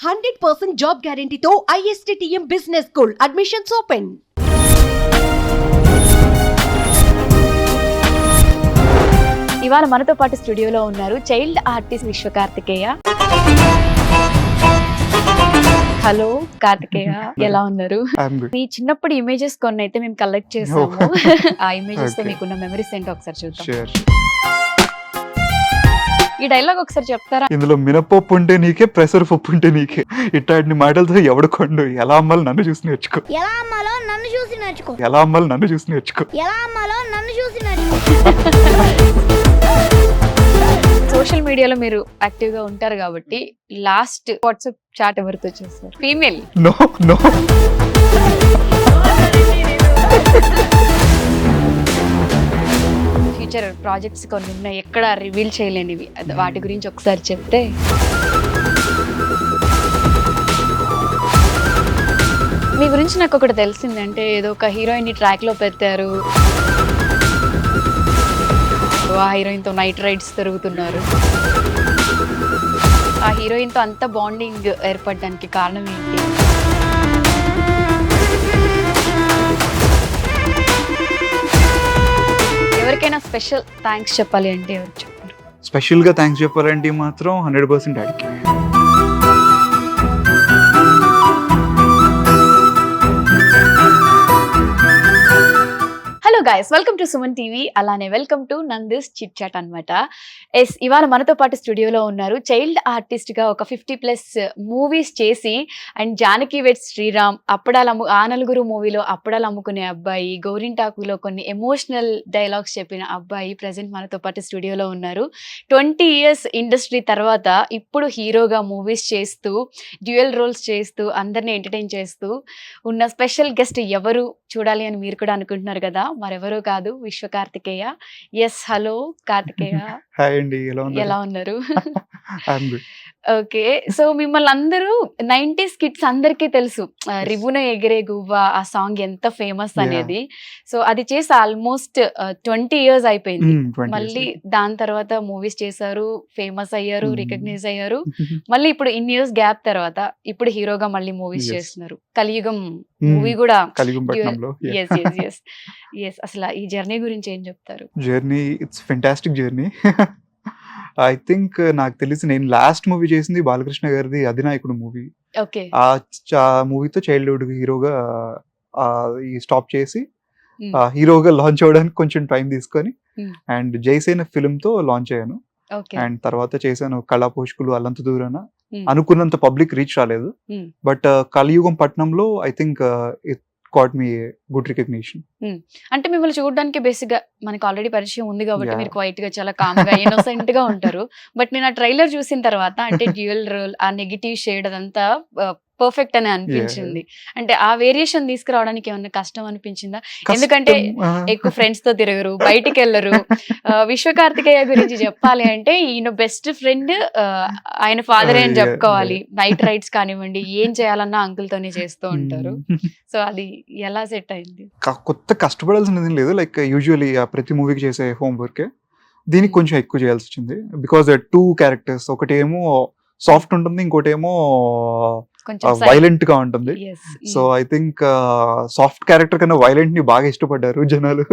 100% job గ్యారంటీతో ISTTM business school admissions open. ఇవాళ మనతో పాటు స్టూడియోలో ఉన్నారు child artist Vishwakartikeya. Hello Kartikeya, ఎలా ఉన్నారు? మీ చిన్నప్పుడు ఇమేజెస్ కొన్ని అయితే మేము కలెక్ట్ చేసాము. ఆ ఇమేజెస్ తో మీకున్న మెమరీస్ ఏంటో ఒకసారి చూద్దాం. ఈ డైలాగ్ ఒకసారి చెప్తారా? ఇందులో మినపప్పు ఉంటే నీకే, ప్రెషర్ పప్పు ఉంటే నీకే. ఇట్లాంటి మాటలతో ఎవడుకోండు. ఎలా అమ్మాలి నన్ను చూసి నేర్చుకో, ఎలా అమ్మాలో నన్ను చూసి నేర్చుకో, ఎలా అమ్మాలి నన్ను చూసి నేర్చుకో, ఎలా అమ్మాలో నన్ను చూసి నేర్చుకో. సోషల్ మీడియాలో మీరు యాక్టివ్ గా ఉంటారు కాబట్టి లాస్ట్ వాట్సాప్ చాట్ ఎవరితో చేస్తారు? Female? No no. Future projects కొన్ని ఉన్నాయి, ఎక్కడ రివీల్ చేయలేనివి, వాటి గురించి ఒకసారి చెప్తే. మీ గురించి నాకు ఒకటి తెలిసింది, అంటే ఏదో ఒక హీరోయిన్ ని ట్రాక్ లో పెట్టారు, ఆ హీరోయిన్ తో నైట్ రైడ్స్ తిరుగుతున్నారు. ఆ హీరోయిన్ తో అంత బాండింగ్ ఏర్పడడానికి కారణం ఏంటి? ఎవరికైనా స్పెషల్ థ్యాంక్స్ చెప్పాలి అంటే ఎవరు చెప్పారు? స్పెషల్ గా థ్యాంక్స్ చెప్పాలంటే మాత్రం 100% డాడీకి. Hello guys, welcome to Suman TV, అలానే welcome to Nandi's chit chat అనమాట. ఇవాళ మనతో పాటు స్టూడియోలో ఉన్నారు చైల్డ్ ఆర్టిస్ట్ గా ఒక 50+ మూవీస్ చేసి, అండ్ జానకి వెడ్స్ శ్రీరామ్, ఆ నలుగురు మూవీలో అప్పడాలు అమ్ముకునే అబ్బాయి, గోరింటాకులో కొన్ని ఎమోషనల్ డైలాగ్స్ చెప్పిన అబ్బాయి ప్రెసెంట్ మనతో పాటు స్టూడియోలో ఉన్నారు. 20 years ఇండస్ట్రీ తర్వాత ఇప్పుడు హీరోగా మూవీస్ చేస్తూ, డ్యూయల్ రోల్స్ చేస్తూ, అందరినీ ఎంటర్టైన్ చేస్తూ ఉన్న స్పెషల్ గెస్ట్ ఎవరు చూడాలి అని మీరు కూడా అనుకుంటున్నారు కదా, మరెవరో కాదు, Vishwakartikeya. Yes, hello Kartikeya. Hi అండి, ఎలా ఉన్నారు? I'm good. ఓకే, సో మిమ్మల్ని అందరూ 90s కిడ్స్ అందరికీ తెలుసు, రివున ఎగిరే గువ్వ ఆ సాంగ్ ఎంత ఫేమస్ అనేది. సో అది చేసి ఆల్మోస్ట్ 20 years అయిపోయింది. మళ్ళీ దాని తర్వాత మూవీస్ చేశారు, ఫేమస్ అయ్యారు, రికగ్నైజ్ అయ్యారు. మళ్ళీ ఇప్పుడు ఇన్ని ఇయర్స్ గ్యాప్ తర్వాత ఇప్పుడు హీరోగా మళ్ళీ మూవీస్ చేస్తున్నారు. కలియుగం మూవీ కూడా. అసలు ఈ జర్నీ గురించి ఏం చెప్తారు? Journey it's fantastic journey. I think నాకు తెలిసి నేను లాస్ట్ మూవీ చేసింది బాలకృష్ణ గారిది అధినాయకుడు మూవీ. ఆ మూవీతో చైల్డ్హుడ్ హీరోగా స్టాప్ చేసి హీరోగా లాంచ్ అవ్వడానికి కొంచెం టైం తీసుకొని అండ్ జైసేన ఫిల్మ్ తో లాంచ్ అయ్యాను. అండ్ తర్వాత చేశాను కళా పోషకులు, అల్లంత దూరాన. అనుకున్నంత పబ్లిక్ రీచ్ రాలేదు, బట్ కలియుగం పట్నంలో I think caught me good recognition. అంటే మిమ్మల్ని చూడడానికి బేసిక్ గా మనకి ఆల్రెడీ పరిచయం ఉంది కాబట్టి మీరు క్వైట్ గా, చాలా కామ్ గా, ఇన్నోసెంట్ గా ఉంటారు. బట్ నేను ఆ ట్రైలర్ చూసిన తర్వాత అంటే డ్యూయల్ రోల్, ఆ నెగిటివ్ షేడ్ అదంతా పర్ఫెక్ట్ అని అనిపించింది. అంటే ఆ వేరియేషన్ తీసుకురావడానికి ఏమన్నా కష్టం అనిపించిందా? ఎందుకంటే ఎక్కువ ఫ్రెండ్స్ తో తిరగరు, బయటికి వెళ్ళరు. విశ్వకార్తికేయ గురించి చెప్పాలి అంటే ఈయన బెస్ట్ ఫ్రెండ్ ఆయన ఫాదర్ అని చెప్పుకోవాలి. నైట్ రైడ్స్ కానివ్వండి, ఏం చేయాలన్నా అంకుల్ తోనే చేస్తూ ఉంటారు. సో అది ఎలా సెట్ అయింది? కొత్త కష్టపడాల్సినది లేదు. లైక్ యూజువల్లీ ప్రతి మూవీకి చేసే హోంవర్క్ దీనికి కొంచెం ఎక్కువ చేయాల్సి వచ్చింది. బికాస్ 2 క్యారెక్టర్స్, ఒకటేమో సాఫ్ట్ ఉంటుంది, ఇంకోటేమో వైలెంట్ గా ఉంటుంది. So I think soft character కన్నా వైలెంట్ ని బాగా ఇష్టపడ్డారు జనాలు.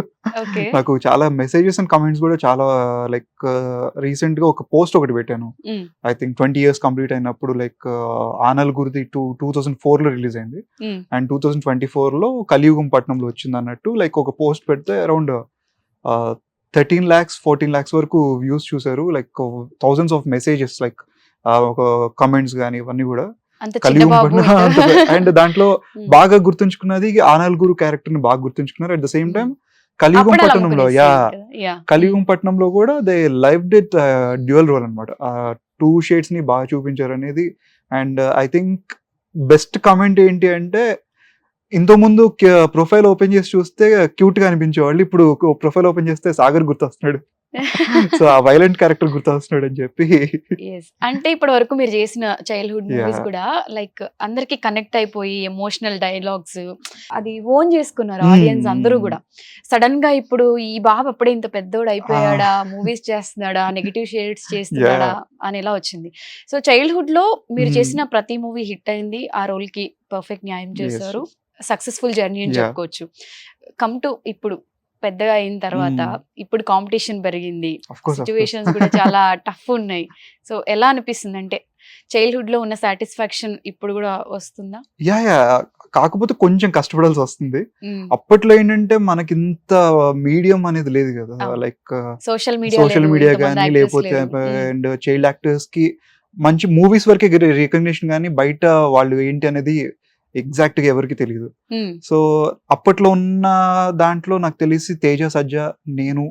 నాకు చాలా మెసేజెస్ అండ్ కమెంట్స్ కూడా చాలా, లైక్ రీసెంట్ గా ఒక పోస్ట్ ఒకటి పెట్టాను. ఐ థింక్ 20 years కంప్లీట్ అయినప్పుడు, లైక్ ఆనల్ గురిది 2004 లో రిలీజ్ అయింది అండ్ 2024 లో కలియుగం పట్నంలో వచ్చింది అన్నట్టు లైక్ ఒక పోస్ట్ పెడితే అరౌండ్ 13 lakhs 14 lakhs వరకు వ్యూస్ చూసారు. Like thousands of messages, like ఒక కమెంట్స్ కానీ ఇవన్నీ కూడా అండ్ దాంట్లో బాగా గుర్తుంచుకున్నది ఆ నలుగురు క్యారెక్టర్ ని బాగా గుర్తుంచుకున్నారు. అట్ ద సేమ్ టైం కలియుగం పట్టణంలో కలియుగం పట్టణంలో కూడా they live death dual role అనమాట. 2 shades ని బాగా చూపించారు అనేది. And I think best comment ఏంటి అంటే, ఇంత ముందు ప్రొఫైల్ ఓపెన్ చేసి చూస్తే క్యూట్ గా అనిపించేవాళ్ళు, ఇప్పుడు ప్రొఫైల్ ఓపెన్ చేస్తే సాగర్ గుర్తొస్తున్నాడు. సో ఆ వైలెంట్ క్యారెక్టర్ గుర్తొస్తున్నాడు అని చెప్పి Yes. అంటే ఇప్పటి వరకు మీరు చేసిన చైల్డ్హుడ్ మూవీస్ Yeah. కూడా లైక్ అందరికి కనెక్ట్ అయిపోయి ఎమోషనల్ డైలాగ్స్ అది ఓన్ చేసుకున్నారు ఆడియన్స్ అందరూ కూడా. సడన్ గా ఇప్పుడు ఈ బాబు అప్పుడే ఇంత పెద్దోడు అయిపోయాడా, మూవీస్ చేస్తున్నాడా, నెగిటివ్ షేడ్స్ చేస్తున్నాడా అని ఎలా వచ్చింది. సో చైల్డ్హుడ్ లో మీరు చేసిన ప్రతి మూవీ హిట్ అయింది, ఆ రోల్ కి పర్ఫెక్ట్ న్యాయం చేశారు, సక్సెస్ఫుల్ జర్నీ అని Yeah. చెప్పుకోవచ్చు. కమ్ టు ఇప్పుడు పెద్దగా అయిన తర్వాత ఇప్పుడు కాంపిటీషన్ పెరిగింది, Of course. సిచ్యువేషన్స్ కూడా చాలా టఫ్ ఉన్నాయి. సో ఎలా అనిపిస్తుంది అంటే చైల్డ్హుడ్ లో ఉన్న సాటిస్ఫాక్షన్ ఇప్పుడు కూడా వస్తుందా? యా కాకపోతే కొంచెం కష్టపడాల్సి వస్తుంది. అప్పట్లో ఏంటంటే మనకి ఇంత మీడియం అనేది లేదు కదా, అవును. లైక్ సోషల్ మీడియా మీడియా కానీ లేకపోతే అండ్ చైల్డ్ యాక్టర్స్ కి మంచి మూవీస్ వరకే రికగ్నిషన్, కానీ బయట వాళ్ళు ఏంటి అనేది ఎగ్జాక్ట్ గా ఎవరికి తెలియదు. సో అప్పట్లో ఉన్న దాంట్లో నాకు తెలిసి తేజ సజ్జ, నేను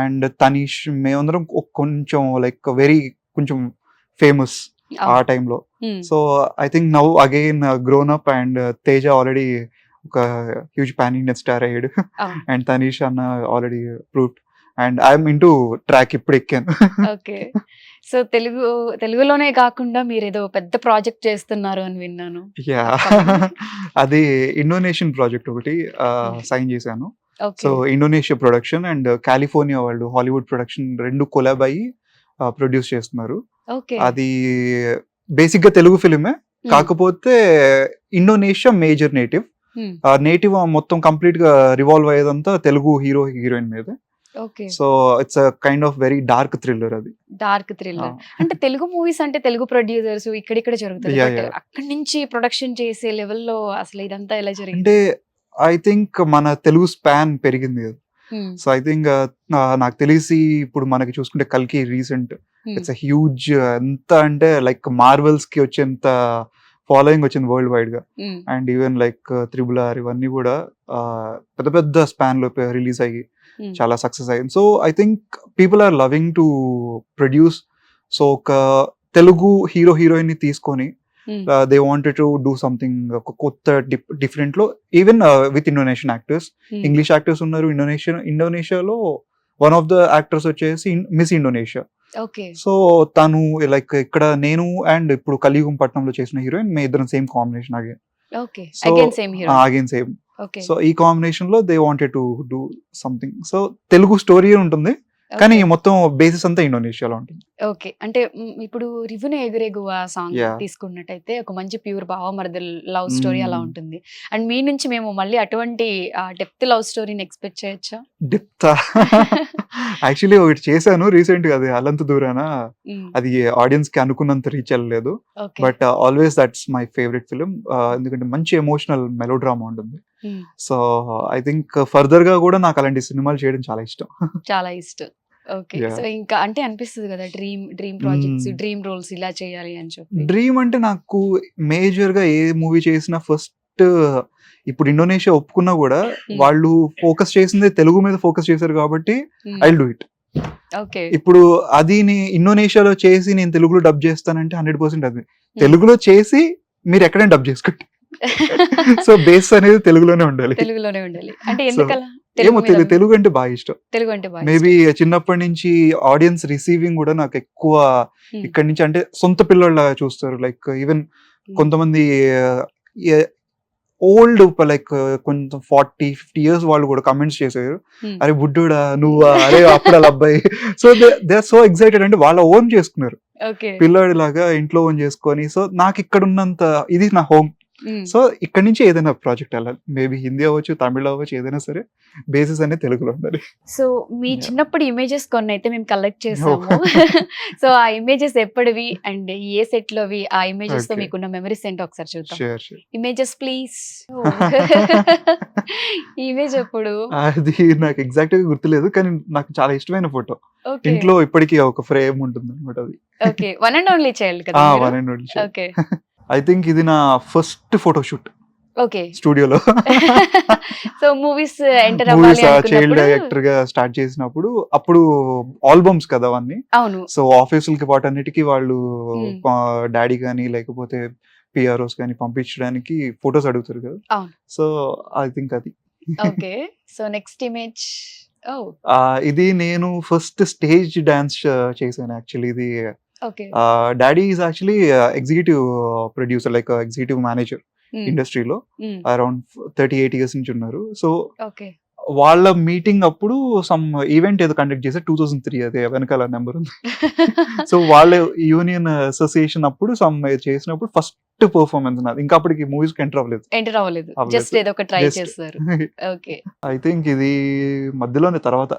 అండ్ తనీష్, మేమందరం కొంచెం లైక్ వెరీ కొంచెం ఫేమస్ ఆ టైంలో. So I think now again grown up and Teja already ఒక హ్యూజ్ పాన్ ఇండియన్ స్టార్ అయ్యాడు అండ్ తనీష్ అన్న already proved and I'm into track ఇప్పుడు ఎక్కాను. ఓకే. సో తెలుగులోనే కాకుండా మీరు ఏదో పెద్ద ప్రాజెక్ట్ చేస్తున్నారు అని విన్నాను. యా అది ఇండోనేషియన్ ప్రాజెక్ట్ ఒకటి సైన్ చేశాను. So Indonesia production and California వాళ్ళు హాలీవుడ్ ప్రొడక్షన్ రెండు కొలాబ్ అయ్యి ప్రొడ్యూస్ చేస్తున్నారు. అది బేసిక్ గా తెలుగు ఫిలిమే, కాకపోతే ఇండోనేషియా మేజర్ నేటివ్ మొత్తం కంప్లీట్ గా రివాల్వ్ అయ్యేదంతా తెలుగు హీరో హీరోయిన్ మీద. So it's kind of very dark thriller. అది డార్క్ థ్రిల్లర్ అంటే తెలుగు మూవీస్ అంటే తెలుగు ప్రొడ్యూసర్స్ ఇక్కడ జరుగుతుంది, అక్కడి నుంచి ప్రొడక్షన్ చేసే లెవెల్లో అసలు ఇదంతా ఎలా జరిగింది? అంటే ఐ థింక్ మన తెలుగు స్పాన్ పెరిగింది కదా. సో ఐ థింక్ నాకు తెలిసి ఇప్పుడు మనకి చూసుకుంటే కల్కి రీసెంట్ ఇట్స్ హ్యూజ్, ఎంత అంటే లైక్ మార్వెల్స్ కి వచ్చేంత ఫాలోయింగ్ వచ్చింది వరల్డ్ వైడ్ గా. అండ్ ఈవెన్ లైక్ RRR ఇవన్నీ కూడా పెద్ద పెద్ద స్పాన్ లో రిలీజ్ అయ్యి చాలా సక్సెస్ అయ్యింది. So I think people are loving to produce. So ఒక తెలుగు హీరో హీరోయిన్ ని తీసుకొని they wanted to do something ఒక కొత్త డిఫరెంట్ లో, even with Indonesian actors, English actors ఉన్నారు. ఇండోనేషియాలో వన్ ఆఫ్ ద యాక్టర్స్ వచ్చేసి మిస్ ఇండోనేషియా. సో తను లైక్ ఇక్కడ నేను అండ్ ఇప్పుడు కలియుగం పట్నంలో చేసిన హీరోయిన్ మే ఇద్దరం same combination again same. So ఈ కాంబినేషన్ లో they wanted to do something. So Telugu story ఉంటుంది, కానీ మొత్తం బేసిస్ అంతా ఇండోనేషియాలో ఉంటుంది. ఓకే. అంటే ఇప్పుడు రివ్యూనే ఎగురెగువ సాంగ్ తీసుకున్నట్టయితే ఒక మంచి ప్యూర్ భావమర్దల్ లవ్ స్టోరీ అలా ఉంటుంది. అండ్ మీ నుంచి మేము మళ్ళీ అటువంటి డెప్త్ లవ్ స్టోరీని ఎక్స్పెక్ట్ చేయొచ్చా? డెప్త్ యాక్చువల్లీ ఒకటి చేశాను రీసెంట్ గా, అది అలంత దూరాన. అది ఆడియన్స్ కి అనుకున్నంత రీచ్ అవ్వలేదు, but always that's my favourite film. ఎందుకంటే మంచి ఎమోషనల్ మెలో డ్రామా ఉంటుంది. సో ఐ థింక్ ఫర్దర్ గా కూడా నాకు అలాంటి సినిమాలు చేయడం చాలా ఇష్టం. ఓకే. సో ఇంకా అంటే అనిపిస్తుంది కదా డ్రీమ్ ప్రాజెక్ట్స్, డ్రీమ్ రోల్స్ ఇలా చేయాలి అని చెప్పి. డ్రీమ్ అంటే నాకు మేజర్ గా ఏ మూవీ చేసినా ఫస్ట్, ఇప్పుడు ఇండోనేషియా ఒప్పుకున్నా కూడా వాళ్ళు ఫోకస్ చేసింది తెలుగు మీద ఫోకస్ చేశారు కాబట్టి ఐ విల్ డూ ఇట్. ఇప్పుడు అది ఇండోనేషియాలో చేసి నేను తెలుగులో డబ్ చేస్తానంటే 100% అది తెలుగులో చేసి మీరు ఎక్కడైనా డబ్ చేసుకోండి. సో బేస్ అనేది తెలుగులోనే ఉండాలి. అంటే ఎందుకలా? ఏమో తెలుగు అంటే బాగా ఇష్టం. మేబీ చిన్నప్పటి నుంచి ఆడియన్స్ రిసీవింగ్ కూడా నాకు ఎక్కువ ఇక్కడి నుంచి, అంటే సొంత పిల్లల చూస్తారు. లైక్ ఈవెన్ కొంతమంది ఓల్డ్ లైక్ కొంచెం 40-50 years వాళ్ళు కూడా కమెంట్స్ చేశారు, అరే బుడ్డోడా నువ్వా, అరే అప్పుడు అలా అబ్బాయి. So they are so excited, అంటే వాళ్ళ ఓన్ చేసుకున్నారు పిల్లాడి లాగా ఇంట్లో ఓన్ చేసుకొని. సో నాకు ఇక్కడ ఉన్నంత ఇది నా హోమ్. సో ఇక్కడ నుంచి ఏదైనా ప్రాజెక్ట్ వెళ్ళాలి, మేబీ హిందీ అవ్వచ్చు, తమిళ అవ్వచ్చు, ఏదైనా సరే బేసిస్ అనేది తెలుగులో ఉండాలి. సో మీ చిన్నప్పుడు ఇమేజెస్ కొన్ని అయితే మేము కలెక్ట్ చేసాము. సో ఆ ఇమేజెస్ ఎప్పటివి అండ్ ఏ సెట్ లోవి, ఆ ఇమేజెస్ తో మీకున్న మెమరీస్ ఏంటో ఒకసారి చూద్దాం. Images please. ఇమేజ్ ఎప్పుడు? అది నాకు ఎగ్జాక్ట్ గా గుర్తులేదు, కానీ నాకు చాలా ఇష్టమైన ఫోటో. ఇంట్లో ఇప్పటికీ ఒక ఫ్రేమ్ ఉంటుంది అనమాట. అది okay. One and only child కదా? One and only child. Okay. I think ఇది నా ఫస్ట్ ఫోటోషూట్ స్టూడియోలో. సో మూవీస్ ఎంటర్ అవ్వాలి చైల్డ్ యాక్టర్ గా స్టార్ట్ చేసినప్పుడు, అప్పుడు ఆల్బమ్స్ కదా అవన్నీ. అవును. సో ఆఫీసులకి వాటన్నిటికీ వాళ్ళు డాడీ కానీ లేకపోతే పిఆర్ఓస్ కానీ పంపించడానికి ఫొటోస్ అడుగుతారు కదా. సో ఐ థింక్ అది. ఓకే. సో నెక్స్ట్ ఇమేజ్ ఓ ఇది నేను ఫస్ట్ స్టేజ్ డాన్స్ చేశాను యాక్చువల్లీ. ఇది okay daddy is actually executive producer, like executive manager ఇండస్ట్రీలో. అరౌండ్ 38 years నుంచి ఉన్నారు. సో ఓకే వాళ్ళ మీటింగ్ అప్పుడు సమ్ ఈవెంట్ ఏదో కండక్ట్ చేశారు 2003, అదే వెనకాల నెంబర్ ఉంది. సో వాళ్ళ యూనియన్ అసోసియేషన్ అప్పుడు సమ్ చేసినప్పుడు ఫస్ట్ పర్ఫార్మెన్స్ నాది. ఇంకా అప్పటికి మూవీస్ ఎంటర్ అవ్వలేదు. ఎంటర్ అవ్వలేదు, అవ్వలేదు. జస్ట్ ఏదో ఒక ట్రై Just. చేస్తారు. ఓకే ఐ థింక్ ఇది మధ్యలోనే తర్వాత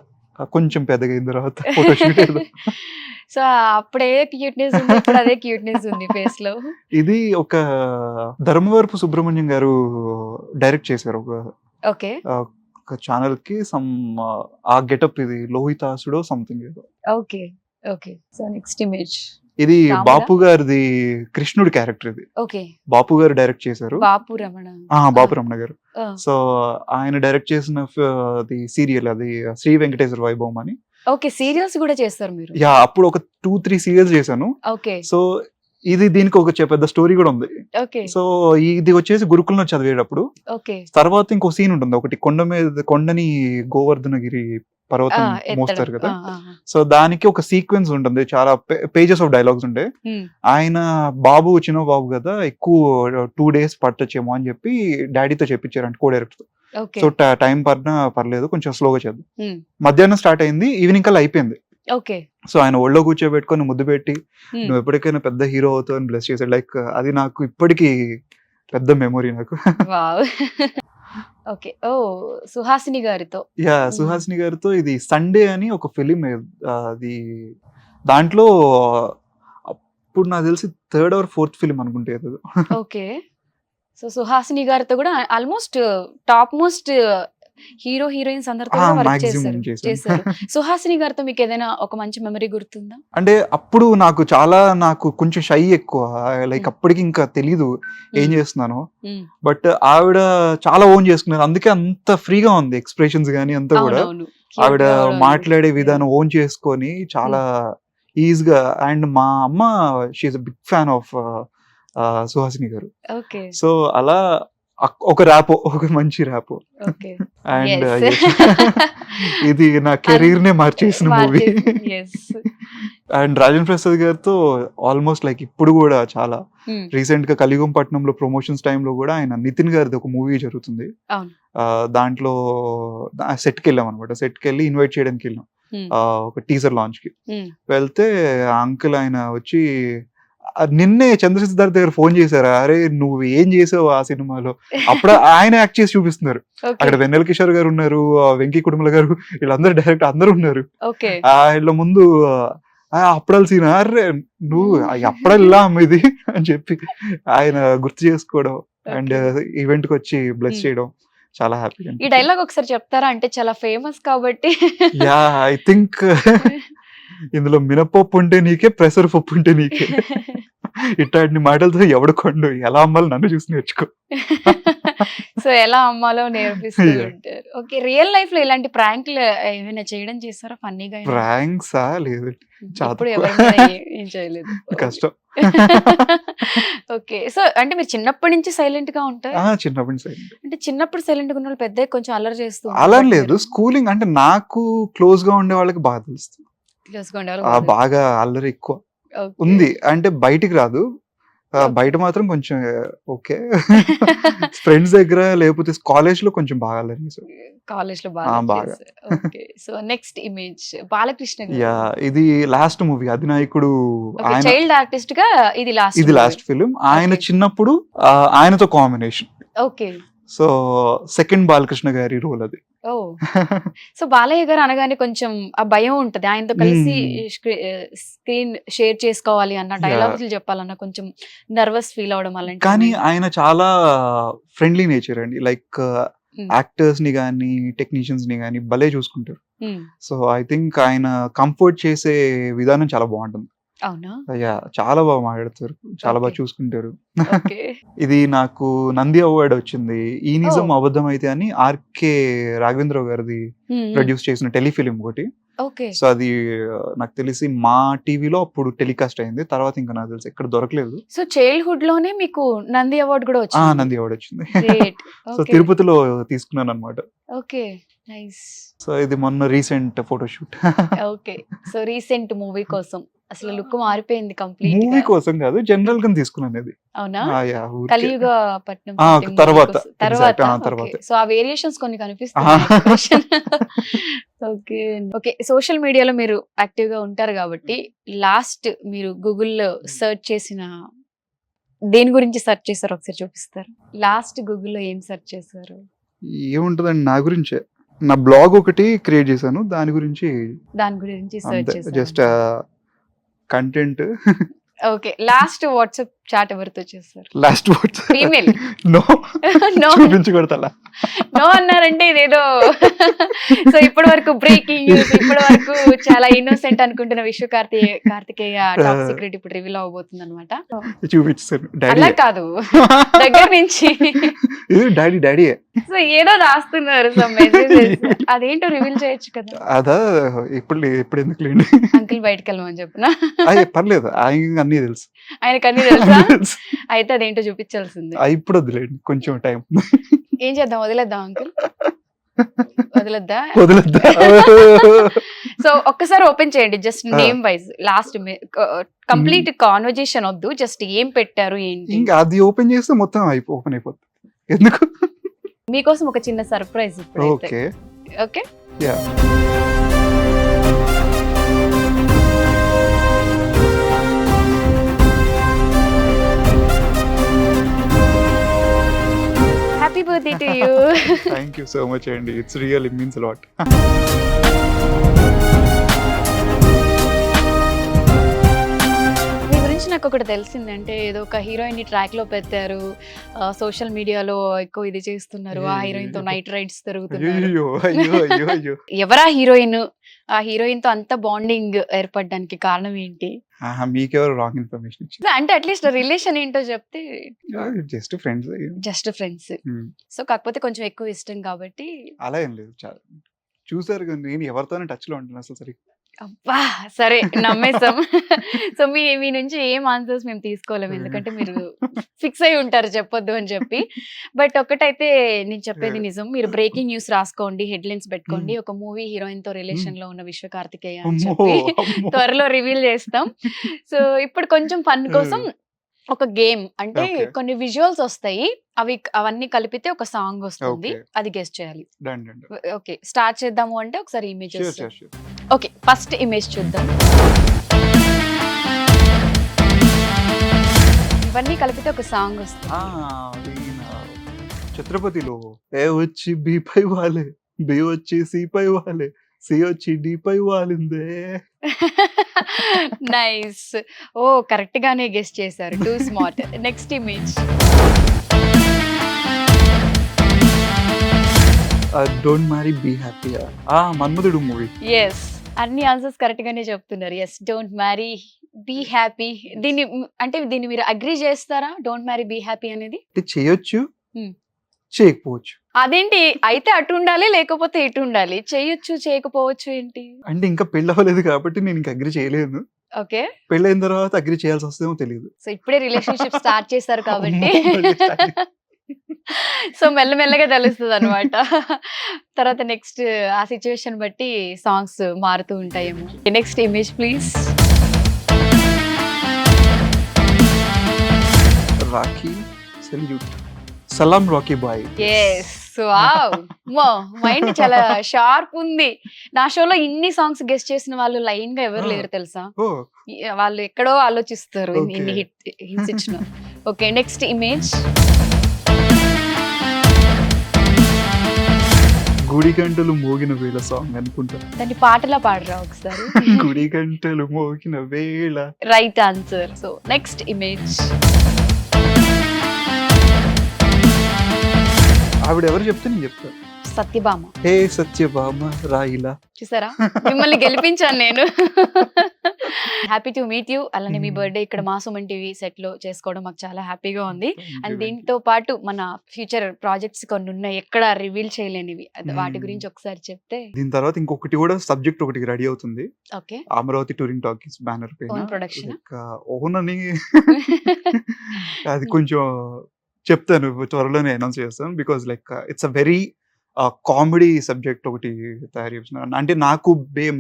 కొంచెం పెద్దగా అయిన తర్వాత ఫోటోషూట్ సో అప్పుడే క్యూట్నెస్ ఉంది, ఇప్పుడు అదే క్యూట్నెస్ ఉంది ఫేస్ లో. ఇది ఒక ధర్మవరపు సుబ్రహ్మణ్యం గారు డైరెక్ట్ చేశారు ఓకే ఒక ఛానల్ కి సమ్ ఆ గెటప్. ఇది లోహితాసుడో సంథింగ్ ఏదో. Okay okay so next image ఇది రాముడా? బాపు గారిది కృష్ణుడి క్యారెక్టర్. ఇది ఓకే బాపు గారు డైరెక్ట్ చేశారు. బాపు రమణ. బాపు రమణ గారు. ఆ, సో ఆయన డైరెక్ట్ చేసిన అది సీరియల్, అది శ్రీ వెంకటేశ్వర వైభవం అని. ఓకే సీరియల్స్ కూడా చేస్తారు మీరు. యా అప్పుడు ఒక 2-3 సీరియల్స్ చేశాను. ఓకే సో ఇది దీనికి ఒక పెద్ద స్టోరీ కూడా ఉంది. ఓకే సో ఇది వచ్చేసి గురుకులంలో చదివేటప్పుడు ఓకే తర్వాత ఇంకో సీన్ ఉంటుంది. ఒకటి కొండని గోవర్ధనగిరి పర్వతం మోస్తారు కదా. సో దానికి ఒక సీక్వెన్స్ ఉంటుంది, చాలా పేజెస్ ఆఫ్ డైలాగ్స్ ఉంటాయి. ఆయన చిన్న బాబు కదా, ఎక్కువ 2 days పట్టొచ్చేమో అని చెప్పి డాడీతో చెప్పించారంట, co director. Okay so time పర్లేదు, కొంచెం స్లోగా చేద్దాం. Hmm. మధ్యాహ్నం స్టార్ట్ అయింది, ఈవినింగ్ కల్లా అయిపోయింది. ఓకే సో ఆయన ఒళ్ళో కూర్చోబెట్టుకొని ముద్దు పెట్టి నువ్వు ఎప్పటికైనా పెద్ద హీరో అవుతావు అని బ్లెస్ చేశాడు. లైక్ అది నాకు ఇప్పటికీ పెద్ద మెమొరీ నాకు. వావ్ ఓకే ఓ సుహాసిని గారితో. యా సుహాసిని గారితో ఇది సండే అని ఒక ఫిలిం. అది దాంట్లో అప్పుడు నాకు తెలిసి 3rd or 4th ఫిలిం అనుకుంటే అది. ఓకే సో సుహాసిని గారితో కూడా almost top most hero heroines అందరితో కూడా వర్క్ మాక్సిమం చేశారు. చేశాను. సుహాసిని గారితో మీకు ఏదైనా ఒక మంచి మెమరీ గుర్తుందా? అంటే అప్పుడు నాకు కొంచెం షై ఎక్కువ. లైక్ అప్పటికి ఇంకా తెలీదు ఏం చేస్తున్నాను. బట్ ఆవిడ చాలా ఓన్ చేసుకున్నారు, అందుకే అంత ఫ్రీగా ఉంది ఎక్స్ప్రెషన్స్ గానీ అంతా కూడా. అవునవును ఆవిడ మాట్లాడే విధానం ఓన్ చేసుకొని చాలా ఈజీగా. అండ్ మా అమ్మ she's big fan of Suhasini గారు. ఓకే సో అలా ఒక మంచి ర్యాపో. Okay and Yes. ఇది నా కెరీర్ నే మార్చేసిన movie. Yes and Rajendra Prasad గారితో ఆల్మోస్ట్ లైక్ ఇప్పుడు కూడా చాలా రీసెంట్ గా కలిగంపట్నంలో ప్రమోషన్స్ టైంలో కూడా ఆయన నితిన్ గారిది ఒక మూవీ జరుగుతుంది. అవును. దాంట్లో సెట్ కి వెళ్ళాం అనమాట. సెట్ కి వెళ్ళి ఇన్వైట్ చేయడానికి వెళ్ళాం ఒక టీజర్ లాంచ్ కి. వెళ్తే అంకుల్ ఆయన వచ్చి నిన్నే చంద్రసిద్ధార్థ్ దగ్గర ఫోన్ చేశారా, అరే నువ్వు ఏం చేసావు ఆ సినిమాలో. అప్పుడు ఆయన యాక్ట్ చేసి చూపిస్తున్నారు. అక్కడ వెన్నెల కిషోర్ గారు ఉన్నారు, వెంకీ కుటుంబల గారు, వీళ్ళందరూ డైరెక్ట్ అందరూ ఉన్నారు. వీళ్ళ ముందు అప్పుడాల సీన్, అరే నువ్వు అప్పుడాలు ఇలా అమ్మేది అని చెప్పి ఆయన గుర్తు చేసుకోవడం అండ్ ఈవెంట్ కి వచ్చి బ్లెస్ చేయడం చాలా హ్యాపీ. ఈ డైలాగ్ ఒకసారి చెప్తారా, అంటే చాలా ఫేమస్ కాబట్టి. యా ఐ థింక్ ఇందులో మినపప్పు ఉంటే నీకే, ప్రెషర్ పప్పు ఉంటే నీకే. ఇట్లాంటి మాటలతో ఎవడు కొండు, ఎలా అమ్మాలో నన్ను చూసి నేర్చుకో. సో ఎలా అమ్మాలో నేర్పిస్తూ ఉంటారు. ఓకే రియల్ లైఫ్ లో ఇలాంటి ప్రాంక్లు ఏమైనా చేయడం చేస్తారా ఫన్నీగా? ప్రాంక్సా లేదు, ఇప్పుడు ఎవరైనా ఏం చేయలేదు. కష్టం. ఓకే సో అంటే మీరు చిన్నప్పటి నుంచి సైలెంట్ గా ఉంటారు? చిన్నప్పటి నుంచి సైలెంట్. అంటే చిన్నప్పుడు సైలెంట్ గా ఉన్న వాళ్ళు పెద్ద కొంచెం అల్లరి చేస్తూ అలా లేదు. స్కూలింగ్ అంటే నాకు క్లోజ్ గా ఉండే వాళ్ళకి బాగా తెలుస్తుంది. బాగా అల్లరి ఎక్కువ ఉంది అంటే బయటికి రాదు. బయట మాత్రం కొంచెం ఓకే. ఫ్రెండ్స్ దగ్గర లేకపోతే కాలేజ్ లో కొంచెం బాగా అల్లరి. కాలేజ్ లో బాగా. Okay so next image Balakrishna. Yeah ఇది లాస్ట్ మూవీ, అధినాయకుడు. చైల్డ్ ఆర్టిస్ట్ గా ఇది లాస్ట్ ఫిలిం. ఆయన చిన్నప్పుడు ఆయనతో combination. Okay so second Balakrishna గారి రోల్ అది. ఓ సో బాలయ్య గారు అనగానే కొంచెం ఆ భయం ఉంటది, ఆయనతో కలిసి స్క్రీన్ షేర్ చేసుకోవాలి అన్న, డైలాగ్స్ చెప్పాలన్న కొంచెం నర్వస్ ఫీల్ అవడం అలాంటి. కానీ ఆయన చాలా ఫ్రెండ్లీ నేచర్ అండి. లైక్ యాక్టర్స్ ని గానీ టెక్నీషియన్స్ ని గానీ భలే చూసుకుంటారు. సో ఐ థింక్ ఆయన కంఫర్ట్ చేసే విధానం చాలా బాగుంటుంది. అవునా? యా చాలా బాగా మాట్లాడతారు, చాలా బాగా చూసుకుంటారు. ఓకే ఇది నాకు నంది అవార్డ్ వచ్చింది, ఈ నిజం అబద్ధం అయితే అని. ఆర్కే రాఘవేంద్రరావు గారిది ప్రొడ్యూస్ చేసిన టెలిఫిలిం ఒకటి. ఓకే సో అది నాకు తెలిసి మా టీవీలో అప్పుడు టెలికాస్ట్ అయింది. తర్వాత ఇంకా నాకు తెలిసి ఎక్కడ దొరకలేదు. సో చైల్డ్హుడ్ లోనే మీకు నంది అవార్డ్ కూడా వచ్చింది? నంది అవార్డ్ వచ్చింది. Great. సో తిరుపతిలో తీసుకున్నాను అనమాట. Okay nice. సో ఇది మొన్న recent photoshoot. Okay. So recent movie కోసం అసలు లుక్ మారిపోయింది కంప్లీట్ మూవీ గా. కోసం కాదు, జనరల్ గా తీసుకున్నాను ఇది. అవునా? ఊరికే. కలియుగ పట్నం ఆ, పార్టీ movie తర్వాత, కోసం. exact, తర్వాత తర్వాత. సో ఆ వేరియేషన్స్ కొన్ని కనిపిస్తున్నాయి. Okay okay. సోషల్ మీడియాలో మీరు యాక్టివ్ గా ఉంటారు కాబట్టి లాస్ట్ మీరు గూగుల్లో సెర్చ్ చేసిన దేని గురించి సెర్చ్ చేశారు ఒకసారి చూపిస్తారు? లాస్ట్ గూగుల్లో ఏం సెర్చ్ చేశారు? ఏముంటదండి, నా గురించే. నా బ్లాగ్ ఒకటి క్రియేట్ చేశాను, దాని గురించి దాని గురించి సెర్చ్ అంతే. చేశారు. Just content. Okay. Last WhatsApp chat ఎవరితో చేశారు? Last words female? No no చూపించకూడదు. నో అన్నారంటే ఇదేదో సో ఇప్పటి వరకు బ్రేకింగ్ న్యూస్, ఇప్పటి వరకు చాలా ఇన్నోసెంట్ అనుకుంటున్న కార్తికేయ టాప్ సీక్రెట్ ఇప్పుడు రివీల్ అవబోతుంది అనమాట. చూపించాను డాడీ. అలా కాదు, దగ్గర నుంచి ఇది డాడీ డాడీయే. సో ఏదో రాస్తున్నారు సో మెసేజెస్, అదేంటో రివీల్ చేయొచ్చు కదా. అదా ఇప్పుడు ఎందుకు లేండి. అంకుల్ బయటకు వెళ్ళమని చెప్పిన అయ్యే పర్లేదు, ఆయన అన్నీ తెలుసు. ఆయనకు అన్ని తెలుసా? అయితే అదేంటో చూపించాల్సిందే. ఇప్పుడు వద్దులేండి, కొంచెం టైం. ఏం చేద్దాం, వదిలేద్దాం అంకుల్? వదిలేద్దా? వదిలేద్దా? సో ఒక్కసారి ఓపెన్ చేయండి, just name wise. Last complete conversation వద్దు, జస్ట్ ఏం పెట్టారు ఏంటి. ఇంకా అది ఓపెన్ చేస్తే మొత్తం ఓపెన్ అయిపోతుంది. ఎందుకు? మీకోసం ఒక చిన్న సర్ప్రైజ్ ఇప్పుడు. Okay okay. Ya. Happy birthday to you. Thank you so much అండి, it's real, it means lot. మీ గురించి నాకు ఒకటి తెలిసిందంటే ఏదో ఒక హీరోయిన్ ని ట్రాక్ లో పెట్టారు, సోషల్ మీడియాలో ఎక్కువ ఇది చేస్తున్నారు, ఆ హీరోయిన్ తో నైట్ రైడ్స్ తిరుగుతున్నారు. అయ్యో అయ్యో అయ్యో అయ్యో. ఎవరా హీరోయిన్? ఆ హీరోయిన్ తో అంత బాండింగ్ ఏర్పడడానికి కారణం ఏంటి? మీకెవరు రాంగ్ ఇన్ఫర్మేషన్ ఇచ్చారు? అంటే అట్లీస్ట్ రిలేషన్ ఏంటో చెప్తే. Just friends. Just friends. So కాకపోతే కొంచెం ఎక్కువ ఇష్టం కాబట్టి. అలా ఏం లేదు, చాలా చూసారు కదా, నేను ఎవరితోనే టచ్ లో ఉంటాను అసలు. సరే అబ్బా సరే నమ్మేసాం. సో మీ నుంచి ఏం ఆన్సర్స్ మేము తీసుకోలేము, ఎందుకంటే మీరు ఫిక్స్ అయి ఉంటారు చెప్పొద్దు అని చెప్పి. బట్ ఒకటైతే నేను చెప్పేది నిజం, మీరు బ్రేకింగ్ న్యూస్ రాసుకోండి, హెడ్లైన్స్ పెట్టుకోండి, ఒక మూవీ హీరోయిన్ తో రిలేషన్ లో ఉన్న విశ్వ కార్తికేయ అని చెప్పి త్వరలో రివీల్ చేస్తాం. సో ఇప్పుడు కొంచెం ఫన్ కోసం ఒక గేమ్, అంటే కొన్ని విజువల్స్ వస్తాయి, అవన్నీ కలిపితే ఒక సాంగ్ వస్తుంది, అది గెస్ట్ చేయాలి. ఓకే స్టార్ట్ చేద్దాము అంటే ఒకసారి ఇమేజెస్. ఓకే ఫస్ట్ ఇమేజ్ చూద్దాం. ఇవన్నీ కలిపితే ఒక సాంగ్ వస్తుంది. ఛత్రపతిలో ఏ వచ్చి బి పై వాలే, బి వచ్చి సి పై వాలే, సి వచ్చి డి పై వాలిందే. నైస్. ఓ కరెక్ట్ గానే గెస్ట్ చేశారు, too smart. Next image. Don't marry be happy. Manmadhudu movie. Yes అన్ని ఆన్సర్స్ కరెక్ట్ గానే చెప్తున్నారు. Yes don't marry be happy. దీన్ని మీరు అగ్రీ చేస్తారా? డోంట్ మ్యారీ బీ హ్యాపీ అనేది చేయొచ్చు, చేయకపోవచ్చు. అదేంటి, అయితే అటు ఉండాలి లేకపోతే ఇటు ఉండాలి, చేయొచ్చు చేయకపోవచ్చు ఏంటి అంటే ఇంకా పెళ్ళి అవ్వలేదు కాబట్టి నేను ఇంకా అగ్రి చేయలేను. ఓకే పెళ్ళైన తర్వాత అగ్రి చేయాల్సి వస్తుందేమో తెలియదు. సో ఇప్పుడే రిలేషన్షిప్ స్టార్ట్ చేశారు కాబట్టి సో మెల్లమెల్లగా తెలుస్తుంది అనమాట. తర్వాత నెక్స్ట్ ఆ సిచ్యువేషన్ బట్టి సాంగ్స్ మారుతూ ఉంటాయేమో. Next image please. Rocky salute, సలాం రాకీ బాయ్. ఎస్ వావ్, మైండ్ చాలా షార్ప్ ఉంది. నా షోలో ఇన్ని సాంగ్స్ గెస్ట్ చేసిన వాళ్ళు లైన్ గా ఎవరు లేరు తెలుసా, వాళ్ళు ఎక్కడో ఆలోచిస్తారు ఇన్ని హిట్స్ ఇచ్చిన. Okay next image. గుడి గంటలు మోగిన వేళ సాంగ్ అనుకుంటా. దాన్ని పాటలా పాడరా ఒకసారి. గుడి గంటలు మోగిన వేళ. Right answer. So next image. ఆవిడ ఎవరు చెప్తే నేను చెప్తాను. సత్యభామ. హే సత్యభామ రాయిలా. చూసారా, మిమ్మల్ని గెలిపించాను నేను. Happy to meet you. అలానే మీ బర్త్డే ఇక్కడ మా సుమన్ టీవీ సెట్ లో చేసుకోవడం మాకు చాలా హ్యాపీగా ఉంది. అండ్ దీంతో పాటు మన ఫ్యూచర్ ప్రాజెక్ట్స్ కొన్ని ఉన్నాయి, ఎక్కడ రివీల్ చేయలేనివి, వాటి గురించి ఒకసారి చెప్తే. దీని తర్వాత ఇంకొకటి కూడా సబ్జెక్ట్ ఒకటి రెడీ అవుతుంది. ఓకే. అమరావతి టూరింగ్ టాకీస్ బ్యానర్ పైన. Own production. ఓన్ అని అది కొంచెం చెప్తాను, త్వరలోనే అనౌన్స్ చేస్తాను. Because like it's a very comedy subject ఒకటి తయారు చేస్తున్నాను. అంటే నాకు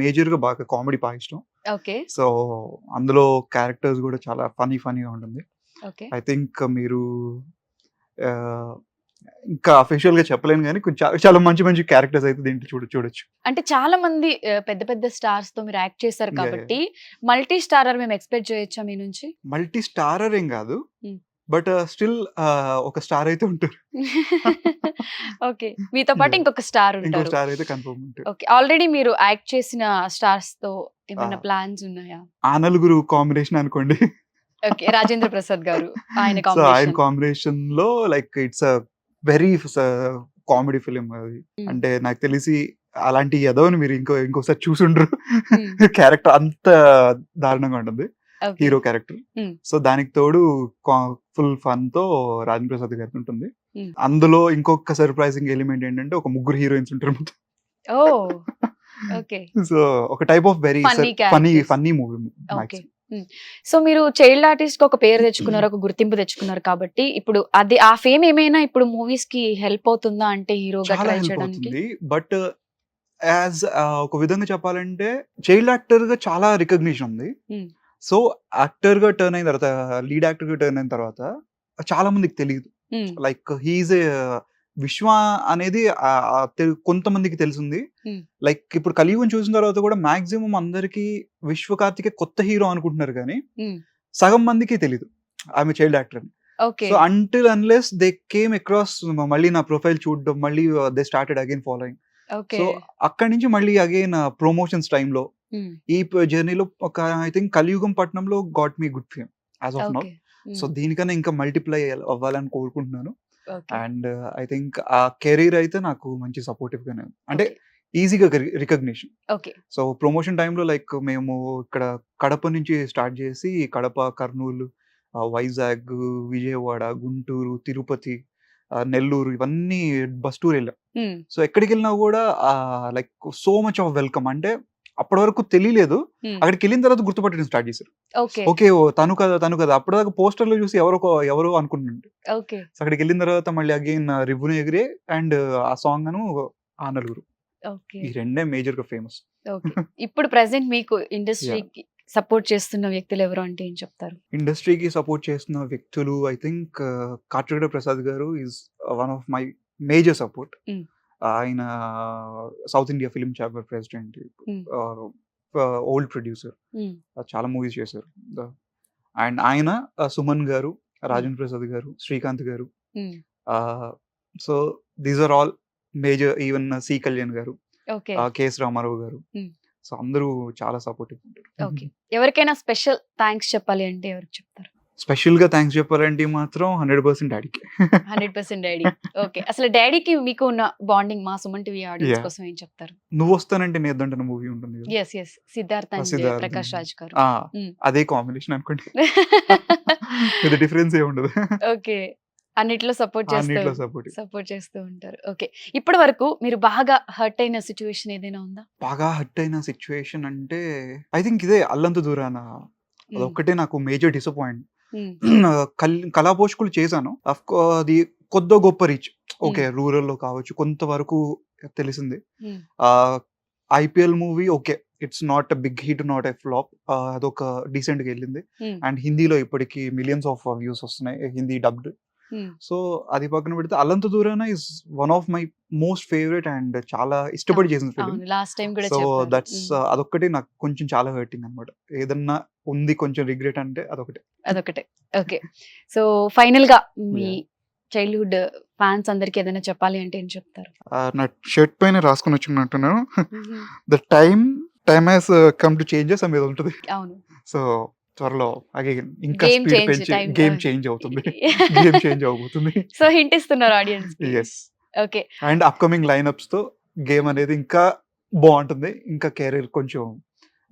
మేజర్గా బాగా కామెడీ బాగా ఇష్టం. ఓకే. సో అందులో క్యారెక్టర్స్ కూడా చాలా ఫనీగా ఉంటుంది. ఓకే. ఐ థింక్ మీరు ఇంకా అఫీషియల్ గా చెప్పలేను కానీ చాలా మంచి క్యారెక్టర్స్ అయితే దీంట్లో చూడొచ్చు. అంటే చాలా మంది పెద్ద పెద్ద స్టార్స్ తో మీరు యాక్ట్ చేశారు Yeah, కాబట్టి మల్టీ స్టారర్ మేము ఎక్స్పెక్ట్ చేయొచ్చా మీ నుంచి? మల్టీ స్టారర్ ఏం కాదు, Hmm. బట్ స్టిల్ ఒక స్టార్ అయితే ఉంటారు. ఓకే. మీతో పాటు Yeah. ఇంకొక స్టార్ ఇంకో ఉంటారు. స్టార్ అయితే కన్ఫర్మ్ ఉంటారు. ఓకే. ఆల్రెడీ మీరు యాక్ట్ చేసిన స్టార్స్ తో ఏమైనా Ah. ప్లాన్స్ ఉన్నాయా? ఆ నలుగురు కాంబినేషన్ అనుకోండి. ఓకే. రాజేంద్ర ప్రసాద్ గారు ఆయన సో ఆయన కాంబినేషన్. కాంబినేషన్ లో like it's a very comedy film అది. Hmm. అంటే నాకు తెలిసి అలాంటి ఎదవని మీరు ఇంకోసారి చూసుండ్రు. Hmm. క్యారెక్టర్ అంత దారుణంగా ఉంటుంది, okay. Hero character. Hmm. So దానికి తోడు ఫుల్ ఫన్ తో రాజేంద్ర ప్రసాద్ గారి ఉంటుంది. Hmm. అందులో ఇంకొక సర్ప్రైజింగ్ ఎలిమెంట్ ఏంటంటే ఒక ముగ్గురు హీరోయిన్స్ ఉంటారు మొత్తం. ఓ ఓకే. సో ఒక type of very Funny characters. Funny movie. Okay. So మీరు చైల్డ్ ఆర్టిస్ట్ కి ఒక పేరు తెచ్చుకున్నారు, ఒక గుర్తింపు తెచ్చుకున్నారు కాబట్టి ఇప్పుడు అది ఆ ఫేమ్ ఏమైనా ఇప్పుడు మూవీస్ కి హెల్ప్ అవుతుందా అంటే హీరోగా చాలా ట్రై హెల్ప్ చేయడానికి? అవుతుంది. బట్ యాజ్ ఒక విధంగా చెప్పాలంటే చైల్డ్ యాక్టర్ గా చాలా రికగ్నిషన్ ఉంది. Hmm. సో యాక్టర్ గా టర్న్ అయిన తర్వాత, లీడ్ యాక్టర్ గా టర్న్ అయిన తర్వాత చాలా మందికి తెలియదు. Hmm. లైక్ హీఈస్ ఏ విశ్వ అనేది కొంతమందికి తెలిసింది. Hmm. లైక్ ఇప్పుడు కలియుగం చూసిన తర్వాత కూడా మాక్సిమం అందరికి విశ్వ కార్తికే కొత్త హీరో అనుకుంటున్నారు కానీ Hmm. సగం మందికి తెలియదు ఆమె చైల్డ్ యాక్టర్ అని. Okay. So until unless they came across, మళ్ళీ నా ప్రొఫైల్ చూడడం, మళ్ళీ they started again following. Okay. So అక్కడి నుంచి మళ్ళీ అగైన్ ప్రమోషన్స్ టైంలో Hmm. ఈ జర్నీలో ఒక ఐ థింక్ కలియుగం పట్నంలో got me good fame as of now. Okay. So దీనికన్నా ఇంకా మల్టిప్లై అవ్వాలని కోరుకుంటున్నాను. ఓకే. అండ్ ఐ థింక్ ఆ కెరీర్ అయితే నాకు మంచి సపోర్టివ్ గానే ఉంది. అంటే ఓకే. ఈజీగా రికగ్నిషన్. ఓకే. సో ప్రమోషన్ టైంలో లైక్ మేము ఇక్కడ కడప నుంచి స్టార్ట్ చేసి కడప, కర్నూలు, వైజాగ్, విజయవాడ, గుంటూరు, తిరుపతి, నెల్లూరు ఇవన్నీ బస్ టూర్ వెళ్ళాం. Hmm. సో ఎక్కడికి వెళ్ళినా కూడా like so much of welcome. అంటే అప్పటి వరకు తెలియలేదు, Hmm. అక్కడికి వెళ్ళిన తర్వాత గుర్తుపట్టడం స్టార్ట్ చేశారు. ఓకే. ఓకే తను కదా అప్పటిదాకా పోస్టర్లో చూసి ఎవరో అనుకుంటుంటే, ఓకే. సో అక్కడికి వెళ్ళిన తర్వాత మళ్ళీ అగైన్ రివ్వును ఎగిరే అండ్ ఆ సాంగ్ అను ఆ నలుగురు, ఓకే. ఈ రెండే మేజర్ గా ఫేమస్. ఓకే. ఇప్పుడు ప్రెసెంట్ మీకు ఇండస్ట్రీకి సపోర్ట్ చేస్తున్న వ్యక్తులు ఎవరు అంటే ఏం చెప్తారు? ఇండస్ట్రీకి సపోర్ట్ చేస్తున్న వ్యక్తులు I think Katragadda Prasad garu is one of my major support. Hmm. ఆయన South India film chamber president, Hmm. Old producer, Hmm. చాలా మూవీస్ చేశారు. అండ్ ఆయన Suman garu, Rajendra Prasad garu, Srikanth garu. Hmm. So these are all major. Even C Kalyan garu, okay. KS Ramarao గారు. Hmm. So అందరూ చాలా supportive ఉంటారు. Okay. ఎవరికైనా special thanks చెప్పాలి అంటే ఎవరికి చెప్తారు? స్పెషల్ గా థ్యాంక్స్ చెప్పాలంటే మాత్రం 100% డాడీకి. 100% డాడీ. ఓకే. అసలు డాడీకి మీకు ఉన్న బాండింగ్ మా సుమన్ టీవీ ఆడియన్స్ Yeah. కోసం ఏం చెప్తారు? నువ్వు వస్తానంటే నేద్దంటున్న మూవీ ఉంటుంది కదా. ఎస్ సిద్ధార్థ్ అండ్ సిద్ధార్థ్ ప్రకాష్ రాజ్ గారు. Hmm. అదే కాంబినేషన్ అనుకోండి. పెద్ద డిఫరెన్స్ ఏ ఉండదు. ఓకే. అన్నిట్లో సపోర్ట్ అన్నిట్లో సపోర్ట్. చేస్తూ ఉంటారు. ఓకే. ఇప్పటి వరకు మీరు బాగా హర్ట్ అయిన సిచ్యువేషన్ ఏదైనా ఉందా? బాగా హర్ట్ అయిన సిచ్యువేషన్ అంటే ఐ థింక్ ఇదే అల్లంత దూరాన. అదొక్కటే నాకు మేజర్ డిసప్పాయింట్. కళాపోషకులు చేశాను, అది కొద్ది గొప్ప రీచ్. ఓకే, రూరల్లో కావచ్చు కొంతవరకు తెలిసింది. IPL movie okay, it's not a big hit, not a flop. అదొక డీసెంట్ గా వెళ్ళింది. అండ్ హిందీలో ఇప్పటికి మిలియన్స్ ఆఫ్ వ్యూస్ వస్తున్నాయి, హిందీ డబ్డ్. సో అది పక్కన పెడితే అల్లంత దూరాన is one of my most favourite and చాలా ఇష్టపడి చేసిన ఫిలిం. లాస్ట్ టైం కూడా సో చెప్పారు. దట్స్ అదొక్కటి నాకు కొంచెం చాలా హర్టింగ్ అనమాట. ఏదన్నా ఉంది కొంచెం రిగ్రెట్ అంటే అదొకటే. ఓకే. సో ఫైనల్ గా మీ Yeah. చైల్డ్హుడ్ ఫ్యాన్స్ అందరికి ఏదైనా చెప్పాలి అంటే ఏం చెప్తారు? నా షర్ట్ పైన రాసుకుని వచ్చినట్టున్నాను, the time has come to changes అనేది ఉంటుంది. అవును. సో త్వరలో అగైన్ ఇంకా Game స్పీడ్ change, పెంచి time గేమ్ change. చేంజ్ అవుతుంది. గేమ్ చేంజ్ అవబోతుంది. సో హింట్ ఇస్తున్నారు audience. Yes. Okay. And upcoming lineups తో గేమ్ అనేది ఇంకా బాగుంటుంది, ఇంకా కెరీర్ కొంచెం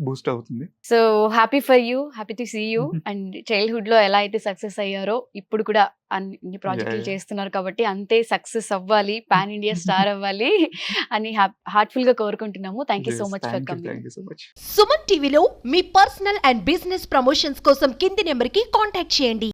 బూస్ట్ అవుతుంది. So happy for you, happy to see you. And childhood లో ఎలా అయితే సక్సెస్ అయ్యారో ఇప్పుడు కూడా అన్ని ప్రాజెక్టులు Yeah. చేస్తున్నారు కాబట్టి అంతే సక్సెస్ అవ్వాలి, పాన్ ఇండియా స్టార్ అవ్వాలి అని హార్ట్ఫుల్ గా కోరుకుంటున్నాము. Thank you so much for coming. Thank you so much. Suman టీవీలో మీ పర్సనల్ అండ్ బిజినెస్ ప్రమోషన్స్ కోసం కింది నెంబర్కి కాంటాక్ట్ చేయండి.